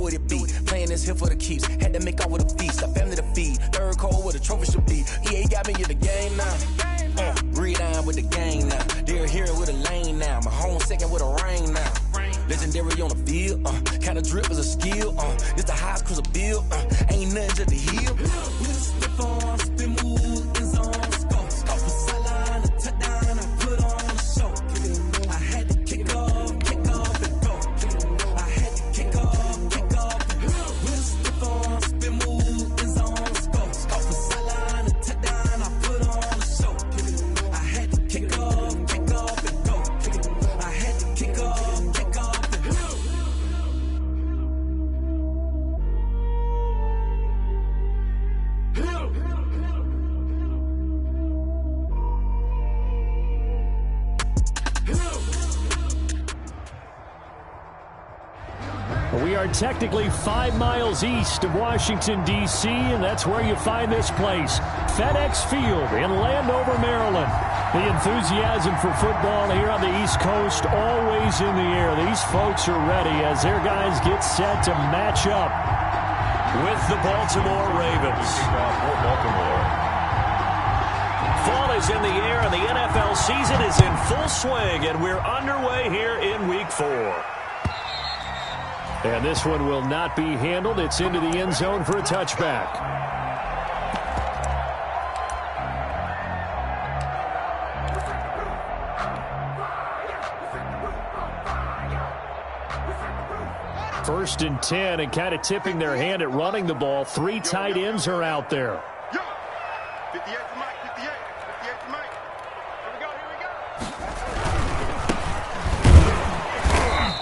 what it be. Playing this here for the keeps. Had to make out with a feast. A family to feed. Third cold where the trophy should be. EA got me in the game now. Breathe down with the gang now. They're here with a lane now. My home second with a rain now. Legendary on the field. Kinda drip is a skill. It's the highest cruiser bill. Ain't nothing just to heal. Slip on, spin move, in zone, score. Score for sideline, a touchdown. I put on a show. I had to kick off and go. I had to kick off and go. Slip on, spin move, in zone, score. Score for sideline, a touchdown. I put on a show. I had to kick off and go. I had to kick off and go. We are technically 5 miles east of Washington, D.C., and that's where you find this place, FedEx Field in Landover, Maryland. The enthusiasm for football here on the East Coast always in the air. These folks are ready as their guys get set to match up with the Baltimore Ravens. Fall is in the air, and the NFL season is in full swing, and we're underway here in Week 4. And this one will not be handled. It's into the end zone for a touchback. First and 10, and kind of tipping their hand at running the ball. 3 tight ends are out there. 58 to Mike, 58 to Mike. Here we go.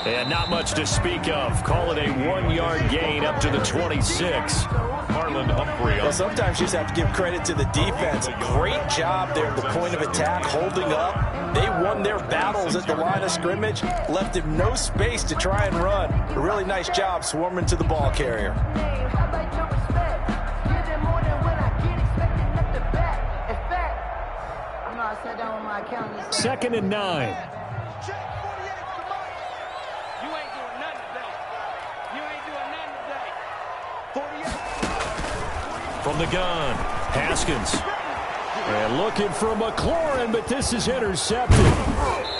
And not much to speak of. Call it a 1-yard gain up to the 26. Marlon Humphrey. Well, sometimes you just have to give credit to the defense. Great job there at the point of attack, holding up. They won their battles at the line of scrimmage, left him no space to try and run. A really nice job swarming to the ball carrier. Second and 9. From the gun, Haskins. And looking for McLaurin, but this is intercepted.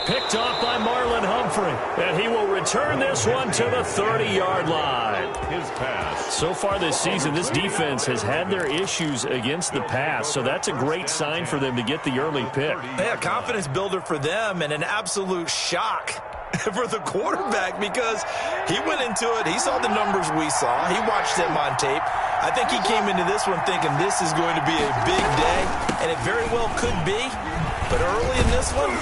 Picked off by Marlon Humphrey. And he will return this one to the 30-yard line. His pass. So far this season, this defense has had their issues against the pass, so that's a great sign for them to get the early pick. Yeah, confidence builder for them and an absolute shock for the quarterback because he went into it. He saw the numbers we saw. He watched them on tape. I think he came into this one thinking this is going to be a big day, and it very well could be. But early in this one,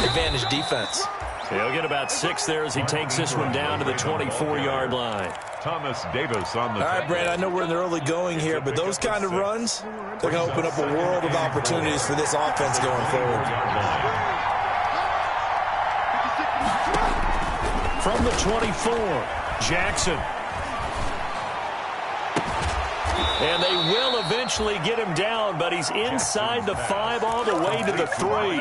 advantage defense. He'll get about 6 there as he takes this one down to the 24-yard line. Thomas Davis on the. All right, Brad, I know we're in the early going here, but those kind of runs, they're going to open up a world of opportunities for this offense going forward. From the 24, Jackson. And they will eventually get him down, but he's inside the 5 all the way to the 3.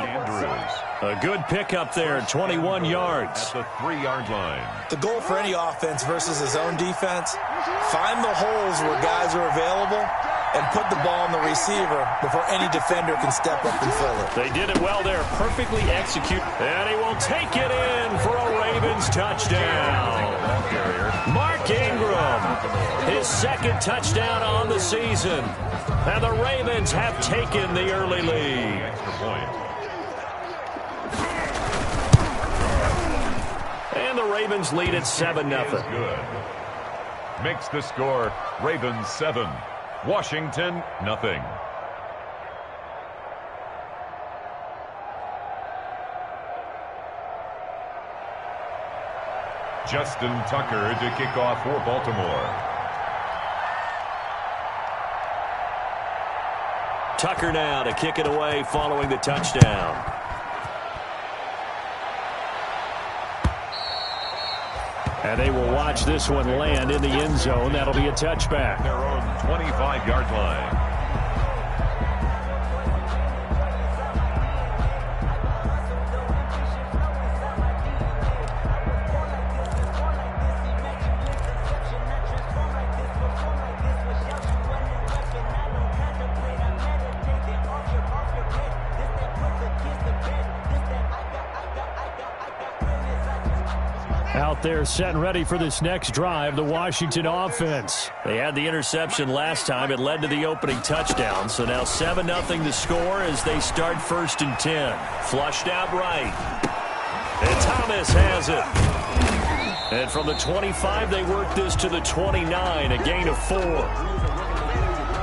A good pickup there, 21 yards. At the 3-yard line. The goal for any offense versus his own defense, find the holes where guys are available and put the ball on the receiver before any defender can step up and fill it. They did it well there, perfectly execute. And he will take it in for a Ravens touchdown. Mark Ingram, his second touchdown on the season. And the Ravens have taken the early lead. Extra point. And the Ravens lead at 7-0. Good. Makes the score Ravens 7, Washington nothing. Justin Tucker to kick off for Baltimore. Tucker now to kick it away following the touchdown. And they will watch this one land in the end zone. That'll be a touchback. Their own 25-yard line. out there set and ready for this next drive, the Washington offense. They had the interception last time. It led to the opening touchdown. So now 7-0 the score as they start 1st and 10. Flushed out right. And Thomas has it. And from the 25, they work this to the 29, a gain of 4.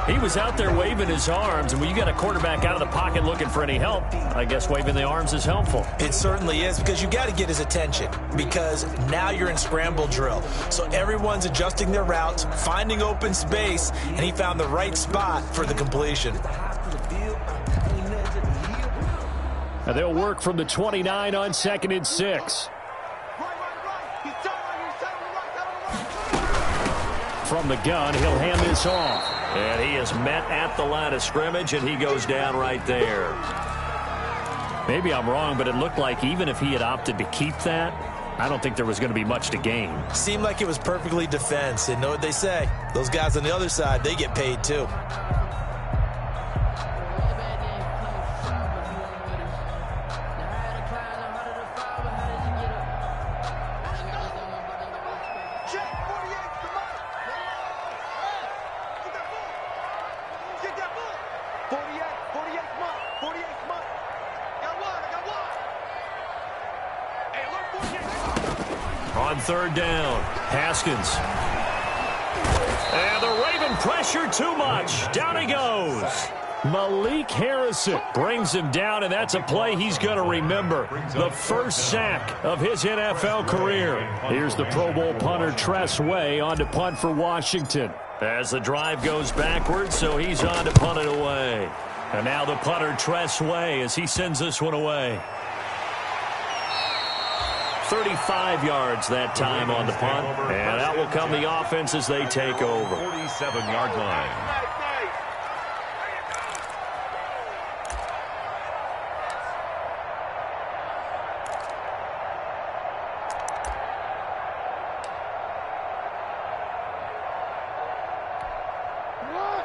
He was out there waving his arms, and when you got a quarterback out of the pocket looking for any help, I guess waving the arms is helpful. It certainly is, because you got to get his attention, because now you're in scramble drill. So everyone's adjusting their routes, finding open space, and he found the right spot for the completion. And they'll work from the 29 on 2nd and 6. From the gun, he'll hand this off. And he is met at the line of scrimmage, and he goes down right there. Maybe I'm wrong, but it looked like even if he had opted to keep that, I don't think there was going to be much to gain. Seemed like it was perfectly defense. And know what they say? Those guys on the other side, they get paid too. On 3rd down, Haskins. And the Raven pressure too much. Down he goes. Malik Harrison brings him down, and that's a play he's going to remember. The first sack of his NFL career. Here's the Pro Bowl punter Tress Way on to punt for Washington. As the drive goes backwards, so he's on to punt it away. And now the punter Tress Way as he sends this one away. 35 yards that time on the punt. And out will come the offense as they take over. 47-yard line.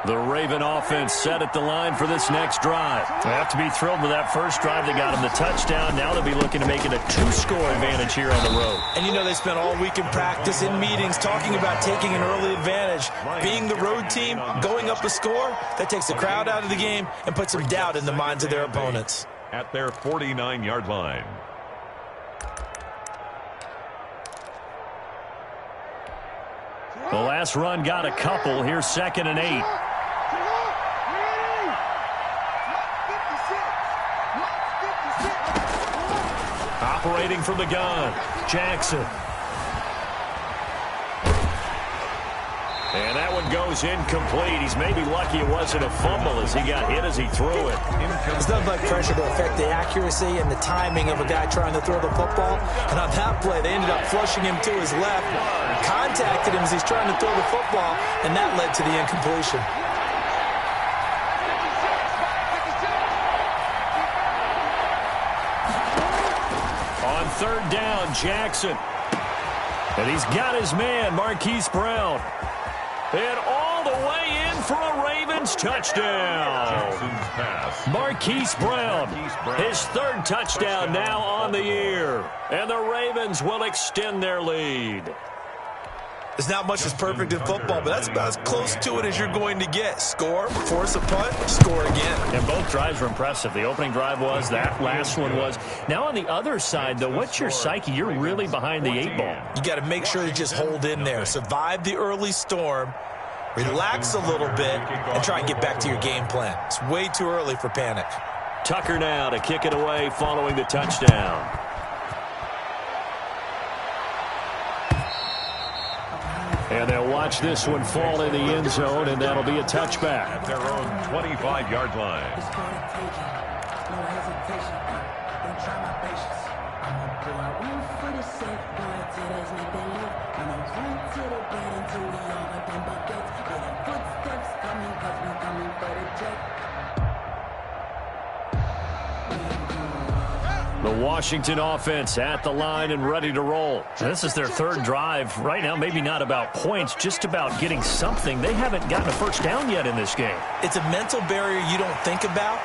The Raven offense set at the line for this next drive. They have to be thrilled with that first drive. They got him the touchdown. Now they'll be looking to make it a 2-score advantage here on the road. And you know they spent all week in practice, in meetings, talking about taking an early advantage. Being the road team, going up a score, that takes the crowd out of the game and puts some doubt in the minds of their opponents. At their 49-yard line. The last run got a couple. Here's 2nd and 8. Operating from the gun, Jackson. And that one goes incomplete. He's maybe lucky it wasn't a fumble as he got hit as he threw it. There's nothing like pressure to affect the accuracy and the timing of a guy trying to throw the football. And on that play, they ended up flushing him to his left, contacted him as he's trying to throw the football, and that led to the incompletion. On 3rd down, Jackson. And he's got his man, Marquise Brown. And all the way in for a Ravens touchdown. Marquise Brown, his 3rd touchdown now on the year. And the Ravens will extend their lead. There's not much that's perfect in football, but that's about as close to it as you're going to get. Score, force a punt, score again. And both drives were impressive. The opening drive was, that last one was. Now on the other side, though, what's your psyche? You're really behind the 8 ball. You got to make sure you just hold in there. Survive the early storm, relax a little bit, and try and get back to your game plan. It's way too early for panic. Tucker now to kick it away following the touchdown. And they'll watch this one fall in the end zone, and that'll be a touchback. At their own 25-yard line. The Washington offense at the line and ready to roll. This is their 3rd drive. Right now, maybe not about points, just about getting something. They haven't gotten a first down yet in this game. It's a mental barrier you don't think about,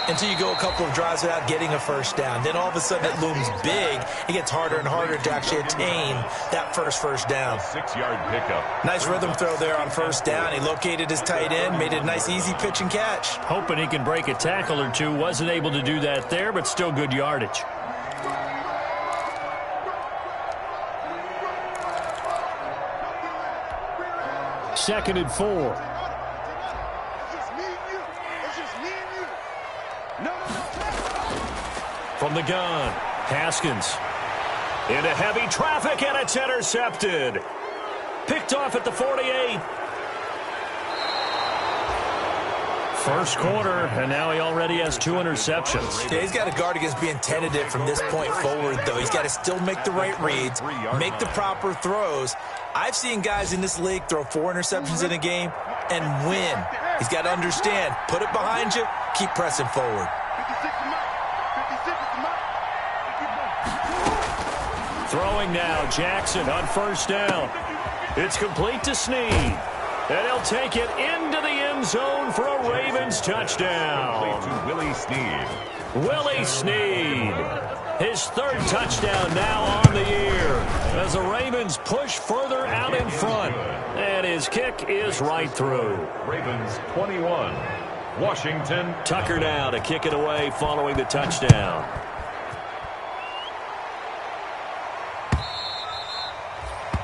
until you go a couple of drives without getting a first down. Then all of a sudden it looms big. It gets harder and harder to actually attain that first down. 6-yard pickup. Nice rhythm throw there on first down. He located his tight end, made it a nice easy pitch and catch. Hoping he can break a tackle or two. Wasn't able to do that there, but still good yardage. Second and 4. From the gun, Haskins. Into heavy traffic, and it's intercepted. Picked off at the 48. First quarter, and now he already has 2 interceptions. Yeah, he's got to guard against being tentative from this point forward, though. He's got to still make the right reads, make the proper throws. I've seen guys in this league throw 4 interceptions in a game and win. He's got to understand, put it behind you, keep pressing forward. Throwing now, Jackson on first down. It's complete to Snead. And he'll take it into the end zone for a Ravens touchdown. To Willie Snead. Willie Snead. His 3rd touchdown now on the year as the Ravens push further out in front. And his kick is right through. Ravens 21. Washington. Tucker now to kick it away following the touchdown.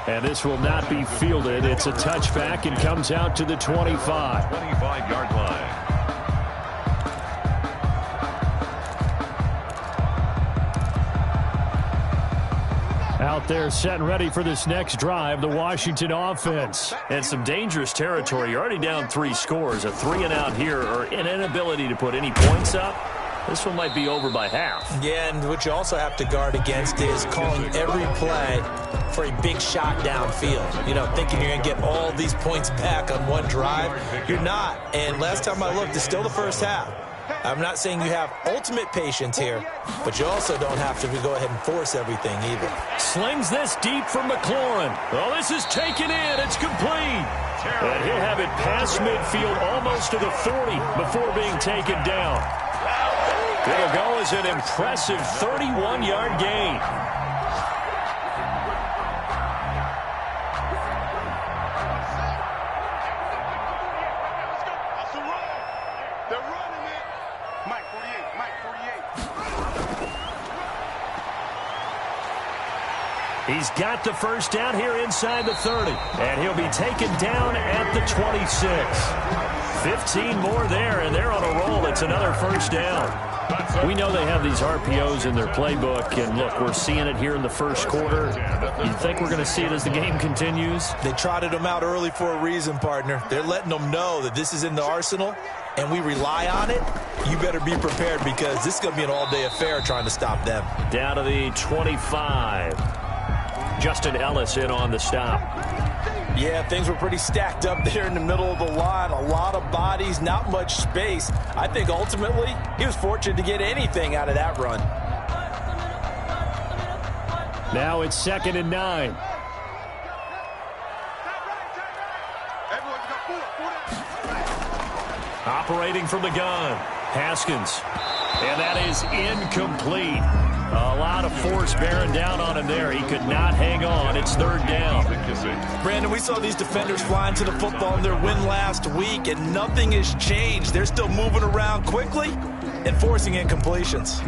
And this will not be fielded. It's a touchback and comes out to the 25. 25-yard line. Out there set and ready for this next drive, the Washington offense. And some dangerous territory. You're already down 3 scores. A 3-and-out here or an inability to put any points up. This one might be over by half. Yeah, and what you also have to guard against is calling every play for a big shot downfield. You know, thinking you're going to get all these points back on one drive. You're not. And last time I looked, it's still the first half. I'm not saying you have ultimate patience here, but you also don't have to go ahead and force everything either. Slings this deep from McLaurin. Oh, this is taken in. It's complete. And he'll have it past midfield almost to the 40 before being taken down. It'll go as an impressive 31-yard gain. He's got the first down here inside the 30. And he'll be taken down at the 26. 15 more there, and they're on a roll. It's another first down. We know they have these RPOs in their playbook, and look, we're seeing it here in the first quarter. You think we're going to see it as the game continues? They trotted them out early for a reason, partner. They're letting them know that this is in the arsenal, and we rely on it. You better be prepared because this is going to be an all-day affair trying to stop them. Down to the 25. Justin Ellis in on the stop. Yeah, things were pretty stacked up there in the middle of the line. A lot of bodies, not much space. I think ultimately he was fortunate to get anything out of that run. Now it's 2nd and 9. Operating from the gun, Haskins. And that is incomplete. A lot of force bearing down on him there. He could not hang on. It's 3rd down. Brandon, we saw these defenders flying to the football in their win last week, and nothing has changed. They're still moving around quickly and forcing incompletions.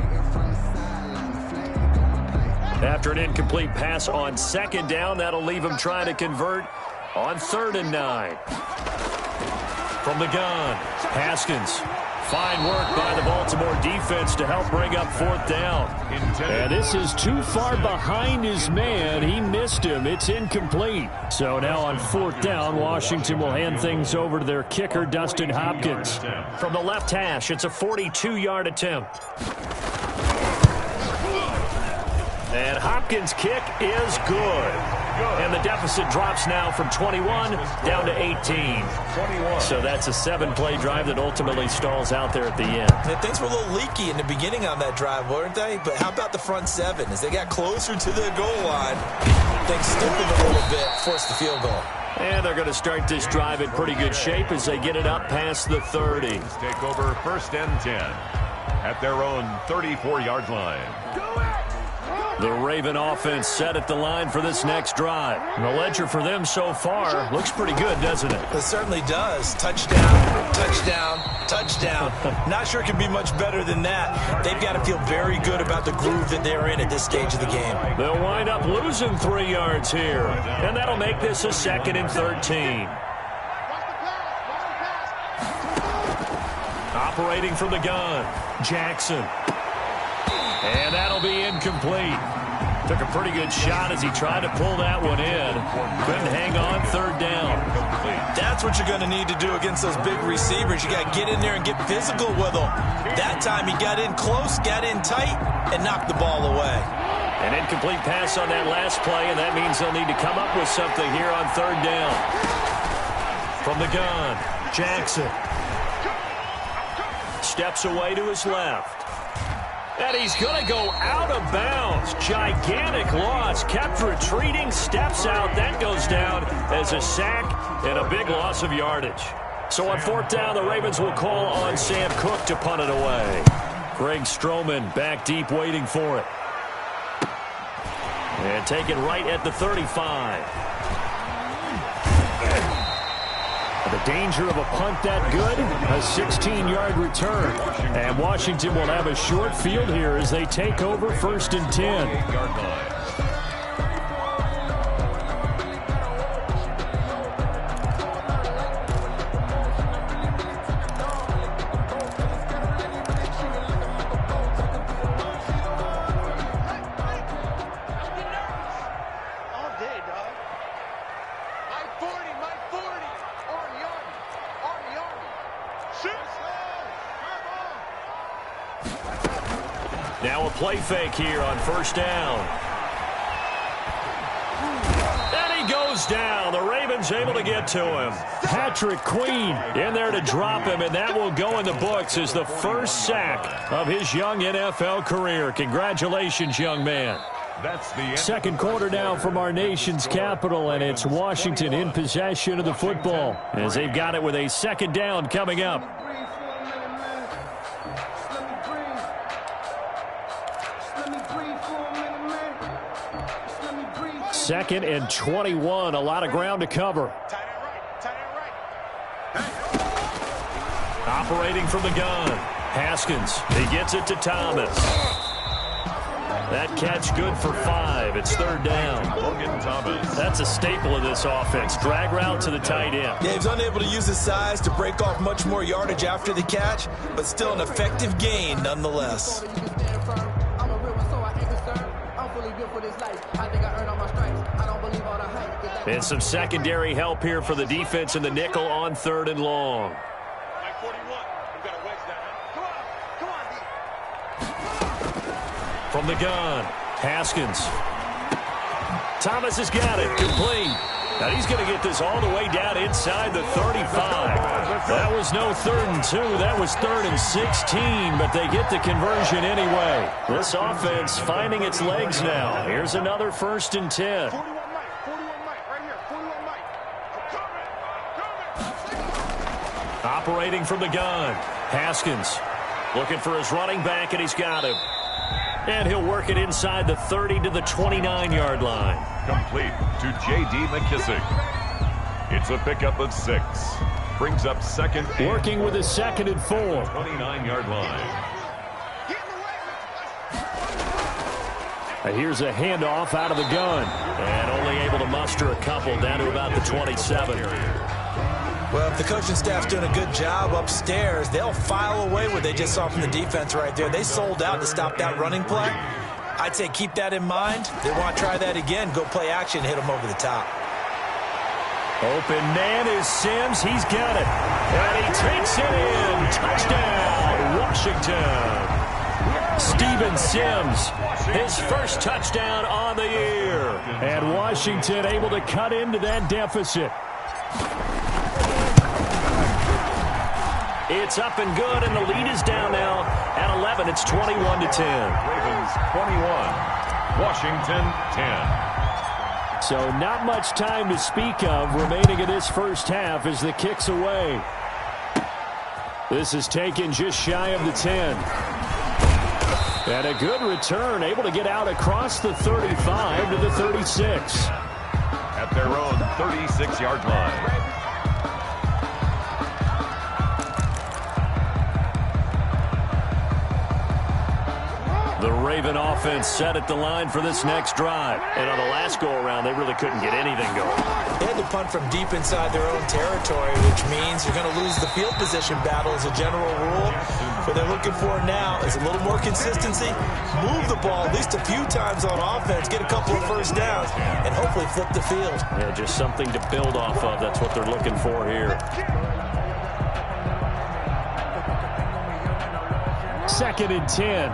After an incomplete pass on 2nd down, that'll leave him trying to convert on 3rd and 9. From the gun, Haskins. Fine work by the Baltimore defense to help bring up 4th down. And this is too far behind his man. He missed him. It's incomplete. So now on 4th down, Washington will hand things over to their kicker, Dustin Hopkins. From the left hash, it's a 42-yard attempt. And Hopkins' kick is good. And the deficit drops now from 21 down to 18. So that's a 7-play drive that ultimately stalls out there at the end. Yeah, things were a little leaky in the beginning on that drive, weren't they? But how about the front 7? As they got closer to the goal line, things stiffened a little bit, forced the field goal. And they're going to start this drive in pretty good shape as they get it up past the 30. Take over 1st and 10. at their own 34-yard line. The Raven offense set at the line for this next drive. And the ledger for them so far looks pretty good, doesn't it? It certainly does. Touchdown, touchdown, touchdown. Not sure it can be much better than that. They've got to feel very good about the groove that they're in at this stage of the game. They'll wind up losing 3 yards here. And that'll make this a 2nd and 13. Operating from the gun, Jackson. And that'll be incomplete. Took a pretty good shot as he tried to pull that one in. Couldn't hang on, 3rd down. That's what you're going to need to do against those big receivers. You got to get in there and get physical with them. That time he got in close, got in tight, and knocked the ball away. An incomplete pass on that last play, and that means they'll need to come up with something here on 3rd down. From the gun, Jackson. Steps away to his left. And he's going to go out of bounds. Gigantic loss. Kept retreating. Steps out. That goes down as a sack and a big loss of yardage. So on 4th down, the Ravens will call on Sam Cook to punt it away. Greg Stroman back deep waiting for it. And take it right at the 35. The danger of a punt that good, a 16-yard return. And Washington will have a short field here as they take over 1st and 10. Now a play fake here on 1st down. And he goes down. The Ravens able to get to him. Patrick Queen in there to drop him, and that will go in the books as the first sack of his young NFL career. Congratulations, young man. That's the end. 2nd quarter now from our nation's capital, and it's Washington in possession of the football as they've got it with a 2nd down coming up. 2nd and 21. A lot of ground to cover. Operating from the gun. Haskins. He gets it to Thomas. That catch good for 5. It's 3rd down. Logan Thomas. That's a staple of this offense. Drag route to the tight end. Yeah, he's unable to use his size to break off much more yardage after the catch, but still an effective gain nonetheless. And some secondary help here for the defense in the nickel on 3rd and long. From the gun, Haskins. Thomas has got it, complete. Now he's going to get this all the way down inside the 35. That was no 3rd and 2. That was 3rd and 16, but they get the conversion anyway. This offense finding its legs now. Here's another 1st and 10. Operating from the gun, Haskins looking for his running back, and he's got him. And he'll work it inside the 30 to the 29-yard line. Complete to J.D. McKissick. It's a pickup of 6. Brings up 2nd. Working with his 2nd and 4. 29-yard line. Here's a handoff out of the gun. And only able to muster a couple down to about the 27. Well, if the coaching staff's doing a good job upstairs, they'll file away what they just saw from the defense right there. They sold out to stop that running play. I'd say keep that in mind. They want to try that again. Go play action, hit them over the top. Open man is Sims. He's got it. And he takes it in. Touchdown, Washington. Steven Sims, his first touchdown on the year. And Washington able to cut into that deficit. It's up and good, and the lead is down now at 11. It's 21-10. Ravens 21, Washington 10. So not much time to speak of remaining in this first half as the kick's away. This is taken just shy of the 10. And a good return, able to get out across the 35 to the 36. At their own 36-yard line. The Raven offense set at the line for this next drive. And on the last go-around, they really couldn't get anything going. They had to punt from deep inside their own territory, which means you're going to lose the field position battle as a general rule. What they're looking for now is a little more consistency, move the ball at least a few times on offense, get a couple of first downs, and hopefully flip the field. Yeah, just something to build off of. That's what they're looking for here. Second and 10.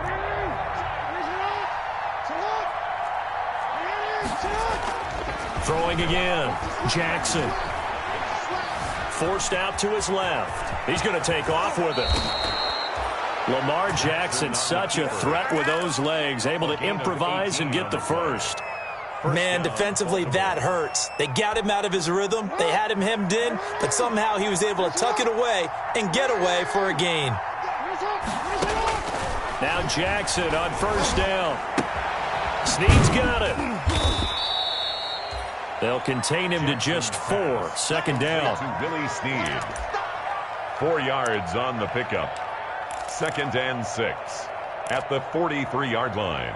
Throwing again. Jackson. Forced out to his left. He's going to take off with it. Lamar Jackson, such a threat with those legs, able to improvise and get the first. Man, defensively, that hurts. They got him out of his rhythm. They had him hemmed in, but somehow he was able to tuck it away and get away for a gain. Now Jackson on first down. Snead's got it. They'll contain him to just 4. Second down. To Willie Snead. 4 yards on the pickup. Second and 6 at the 43-yard line.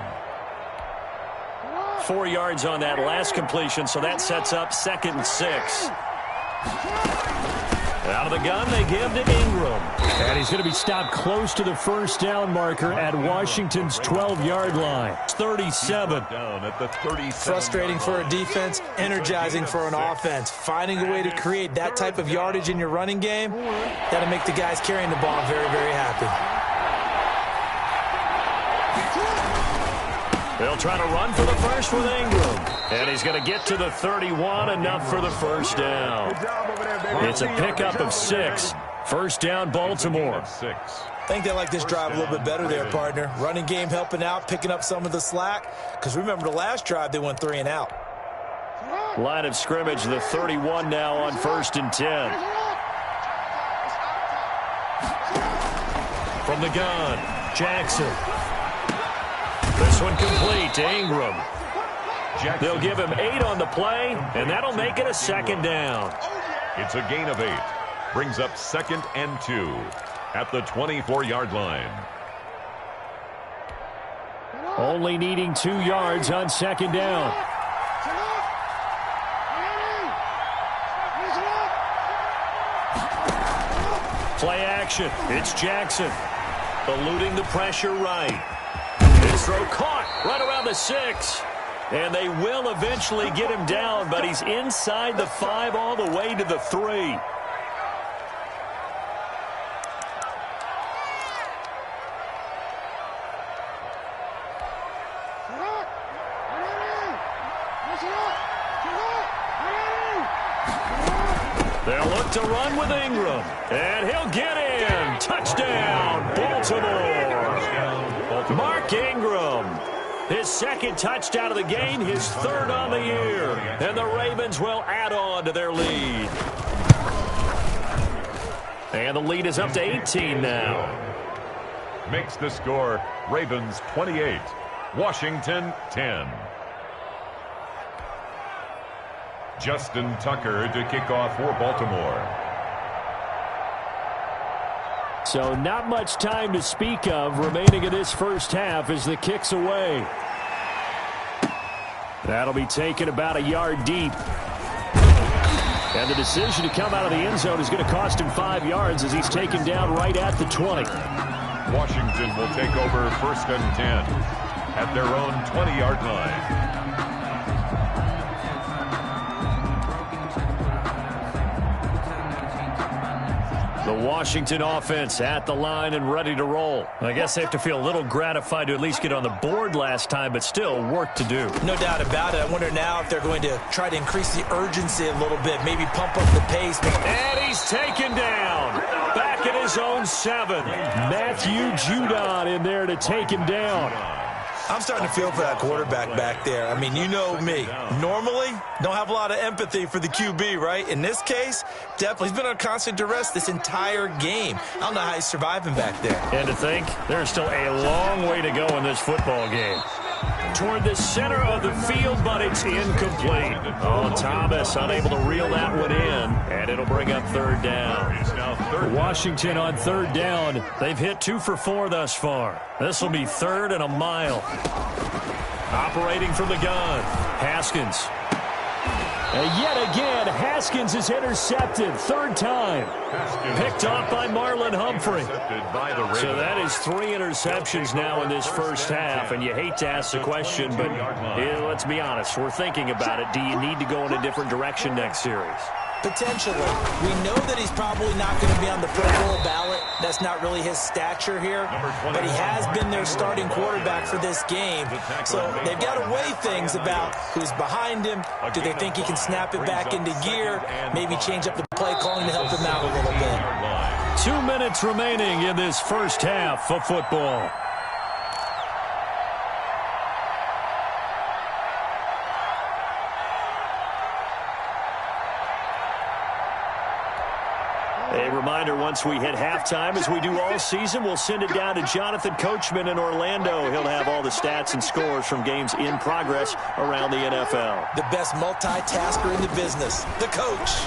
4 yards on that last completion, so that sets up second and 6. Out of the gun, they give to Ingram. And he's going to be stopped close to the first down marker at Washington's 12-yard line. 37. Down at the 37. Frustrating for a defense, energizing for an offense. Finding a way to create that type of yardage in your running game, that'll make the guys carrying the ball very, very happy. They'll try to run for the first with Ingram. And he's going to get to the 31, enough for the first down. It's a pickup of 6. First down, Baltimore. I think they like this drive a little bit better there, partner. Running game helping out, picking up some of the slack. Because remember the last drive, they went 3 and out. Line of scrimmage, the 31 now on first and 10. From the gun, Jackson. This one complete to Ingram. They'll give him 8 on the play, and that'll make it a second down. It's a gain of 8. Brings up second and 2 at the 24-yard line. Only needing 2 yards on second down. Play action. It's Jackson. Eluding the pressure right. His throw caught right around the 6. And they will eventually get him down, but he's inside the 5 all the way to the 3. They'll look to run with Ingram. And he'll get in. Touchdown, Baltimore. Mark Ingram. His second touchdown of the game, his 3rd on the year. And the Ravens will add on to their lead. And the lead is up to 18 now. Makes the score Ravens 28, Washington 10. Justin Tucker to kick off for Baltimore. So not much time to speak of remaining in this first half as the kick's away. That'll be taken about a yard deep. And the decision to come out of the end zone is going to cost him 5 yards as he's taken down right at the 20. Washington will take over first and 10 at their own 20-yard line. The Washington offense at the line and ready to roll. I guess they have to feel a little gratified to at least get on the board last time, but still work to do. No doubt about it. I wonder now if they're going to try to increase the urgency a little bit, maybe pump up the pace. And he's taken down. Back at his own 7. Matthew Judon in there to take him down. I'm starting to feel for that quarterback back there. I mean, you know me. Normally, don't have a lot of empathy for the QB, right? In this case, definitely. He's been on constant duress this entire game. I don't know how he's surviving back there. And to think, there's still a long way to go in this football game. Toward the center of the field, but it's incomplete. Oh, Thomas unable to reel that one in, and it'll bring up third down. Washington on third down. They've hit 2 for 4 thus far. This will be 3rd and a mile. Operating from the gun, Haskins. And yet again, Haskins is intercepted. 3rd time. Picked off by Marlon Humphrey. So that is 3 interceptions now in this first half. And you hate to ask the question, but let's be honest. We're thinking about it. Do you need to go in a different direction next series? Potentially. We know that he's probably not going to be on the Pro Bowl ballot. That's not really his stature here. But he has been their starting quarterback for this game. So they've got to weigh things about who's behind him. Do they think he can snap it back into gear? Maybe change up the play calling to help him out a little bit. 2 minutes remaining in this first half of football. A reminder, once we hit halftime, as we do all season, we'll send it down to Jonathan Coachman in Orlando. He'll have all the stats and scores from games in progress around the NFL. The best multitasker in the business, the coach.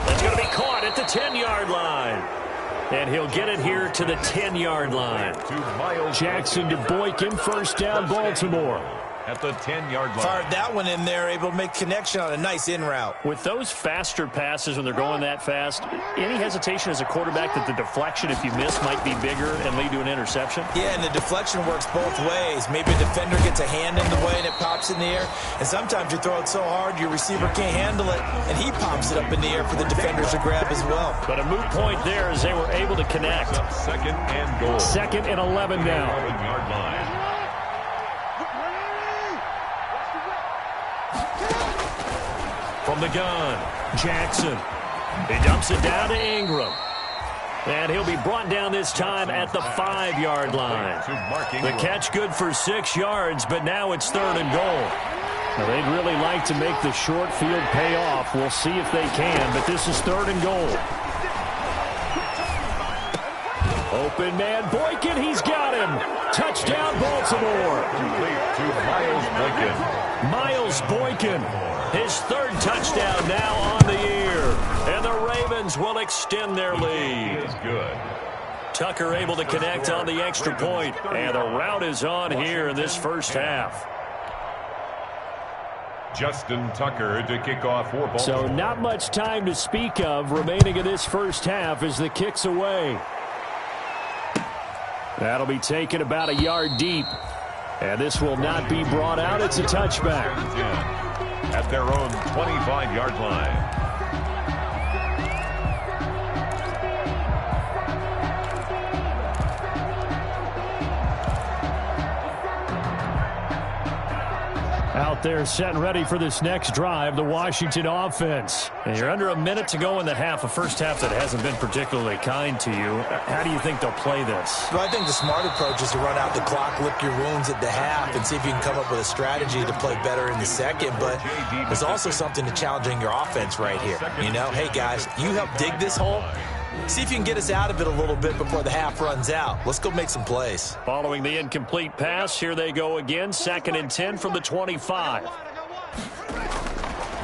That's going to be caught at the 10-yard line. And he'll get it here to the 10-yard line. Jackson to Boykin, first down, Baltimore. At the 10-yard line. Fired that one in there, able to make connection on a nice in route. With those faster passes when they're going that fast, any hesitation as a quarterback that the deflection, if you miss, might be bigger and lead to an interception? Yeah, and the deflection works both ways. Maybe a defender gets a hand in the way and it pops in the air. And sometimes you throw it so hard your receiver can't handle it, and he pops it up in the air for the defenders to grab as well. But a moot point there as they were able to connect. 2nd and goal. 2nd and 11 now. 11-yard line. From the gun, Jackson. He dumps it down to Ingram. And he'll be brought down this time at the 5-yard line. The catch good for 6 yards, but now it's 3rd and goal. Now, they'd really like to make the short field pay off. We'll see if they can, but this is 3rd and goal. Open man, Boykin, he's got him. Touchdown, Baltimore. To Miles Boykin. His 3rd touchdown now on the year. And the Ravens will extend their lead. Good. Tucker able to connect on the extra point. And the route is on here in this first half. Justin Tucker to kick off for Baltimore. So not much time to speak of remaining in this first half as the kick's away. That'll be taken about a yard deep. And this will not be brought out. It's a touchback. At their own 25-yard line. Out there set and ready for this next drive, the Washington offense. And you're under a minute to go in the half, a first half that hasn't been particularly kind to you. How do you think they'll play this? Well, I think the smart approach is to run out the clock, lick your wounds at the half, and see if you can come up with a strategy to play better in the second. But there's also something to challenging your offense right here. You know, hey, guys, you help dig this hole. See if you can get us out of it a little bit before the half runs out. Let's go make some plays. Following the incomplete pass, here they go again. 2nd and 10 from the 25.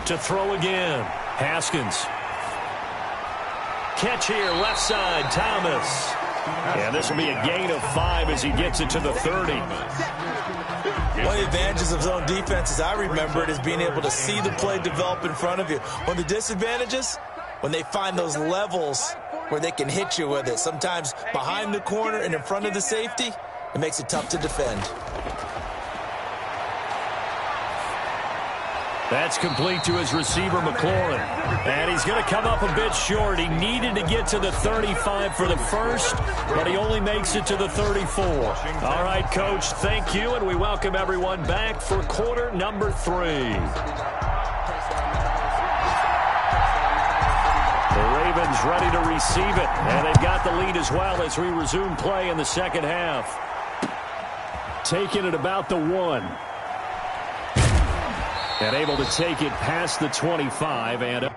To throw again, Haskins. Catch here, left side, Thomas. And this will be a gain of 5 as he gets it to the 30. One of the advantages of zone defense, as I remember it, is being able to see the play develop in front of you. One of the disadvantages, when they find those levels where they can hit you with it, sometimes behind the corner and in front of the safety, it makes it tough to defend. That's complete to his receiver, McLaurin. And he's going to come up a bit short. He needed to get to the 35 for the first, but he only makes it to the 34. All right, Coach, thank you, and we welcome everyone back for quarter number 3. The Ravens ready to receive it, and they've got the lead as well as we resume play in the second half. taken at about the 1. And able to take it past the 25 and